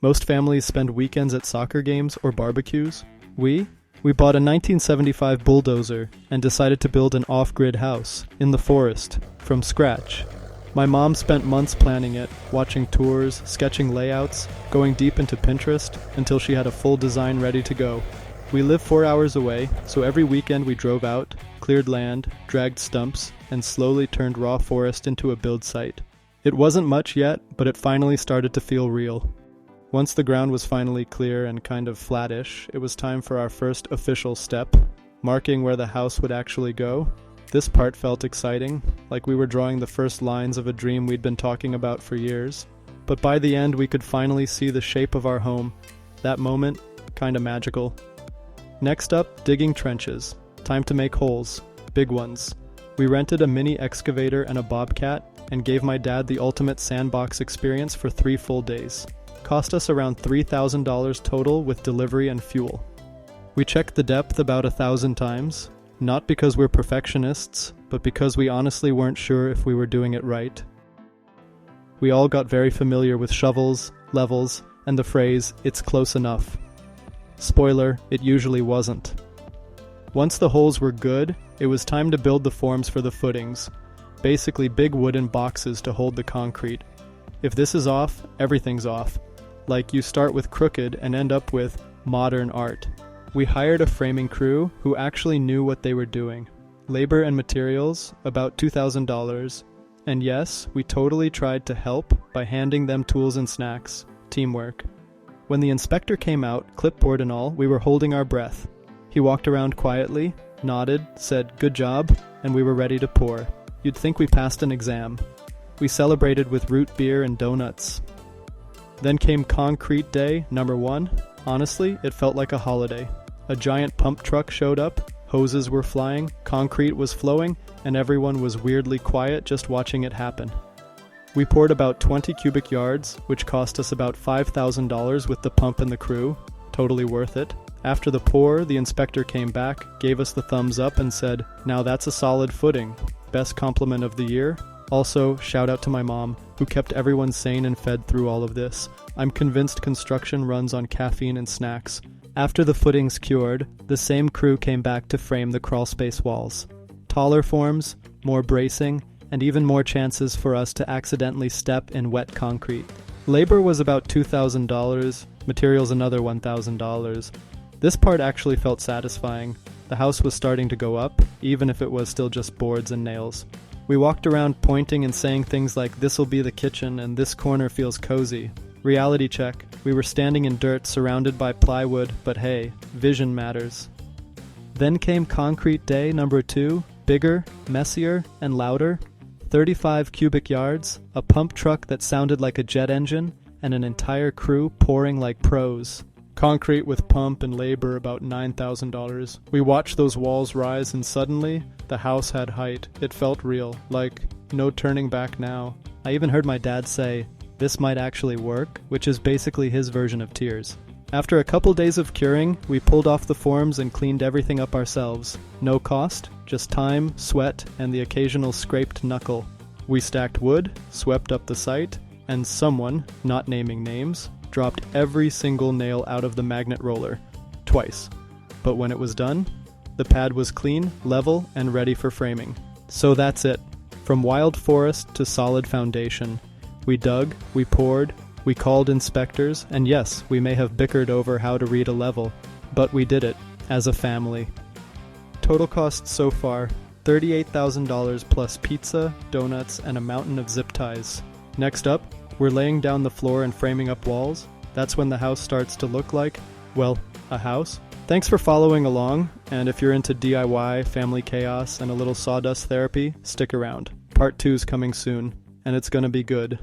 Most families spend weekends at soccer games or barbecues. We bought a 1975 bulldozer and decided to build an off-grid house in the forest from scratch. My mom spent months planning it, watching tours, sketching layouts, going deep into Pinterest until she had a full design ready to go. We live 4 hours away, so every weekend we drove out, cleared land, dragged stumps, and slowly turned raw forest into a build site. It wasn't much yet, but it finally started to feel real. Once the ground was finally clear and kind of flattish, it was time for our first official step, marking where the house would actually go. This part felt exciting, like we were drawing the first lines of a dream we'd been talking about for years. But by the end, we could finally see the shape of our home. That moment, kinda magical. Next up, digging trenches. Time to make holes. Big ones. We rented a mini excavator and a bobcat, and gave my dad the ultimate sandbox experience for 3 full days. Cost us around $3,000 total with delivery and fuel. We checked the depth about 1,000 times, not because we're perfectionists, but because we honestly weren't sure if we were doing it right. We all got very familiar with shovels, levels, and the phrase, "it's close enough." Spoiler, it usually wasn't. Once the holes were good, it was time to build the forms for the footings, basically big wooden boxes to hold the concrete. If this is off, everything's off. Like you start with crooked and end up with modern art. We hired a framing crew who actually knew what they were doing. Labor and materials, about $2,000. And yes, we totally tried to help by handing them tools and snacks. Teamwork. When the inspector came out, clipboard and all, we were holding our breath. He walked around quietly, nodded, said, "Good job," and we were ready to pour. You'd think we passed an exam. We celebrated with root beer and donuts. Then came concrete day, number 1. Honestly, it felt like a holiday. A giant pump truck showed up, hoses were flying, concrete was flowing, and everyone was weirdly quiet just watching it happen. We poured about 20 cubic yards, which cost us about $5,000 with the pump and the crew. Totally worth it. After the pour, the inspector came back, gave us the thumbs up and said, "Now that's a solid footing. Best compliment of the year." Also, shout out to my mom, who kept everyone sane and fed through all of this. I'm convinced construction runs on caffeine and snacks. After the footings cured, the same crew came back to frame the crawlspace walls. Taller forms, more bracing, and even more chances for us to accidentally step in wet concrete. Labor was about $2,000, materials another $1,000. This part actually felt satisfying. The house was starting to go up, even if it was still just boards and nails. We walked around pointing and saying things like, "This'll be the kitchen," and "This corner feels cozy." Reality check. We were standing in dirt surrounded by plywood, but hey, vision matters. Then came concrete day number 2, bigger, messier, and louder. 35 cubic yards, a pump truck that sounded like a jet engine, and an entire crew pouring like pros. Concrete with pump and labor about $9,000. We watched those walls rise and suddenly, the house had height. It felt real, like no turning back now. I even heard my dad say, "This might actually work," which is basically his version of tears. After a couple days of curing, we pulled off the forms and cleaned everything up ourselves. No cost, just time, sweat, and the occasional scraped knuckle. We stacked wood, swept up the site, and someone, not naming names, dropped every single nail out of the magnet roller. Twice. But when it was done, the pad was clean, level, and ready for framing. So that's it. From wild forest to solid foundation. We dug, we poured, we called inspectors, and yes, we may have bickered over how to read a level, but we did it, as a family. Total cost so far, $38,000 plus pizza, donuts, and a mountain of zip ties. Next up, we're laying down the floor and framing up walls. That's when the house starts to look like, well, a house. Thanks for following along, and if you're into DIY, family chaos, and a little sawdust therapy, stick around. Part 2's coming soon, and it's gonna be good.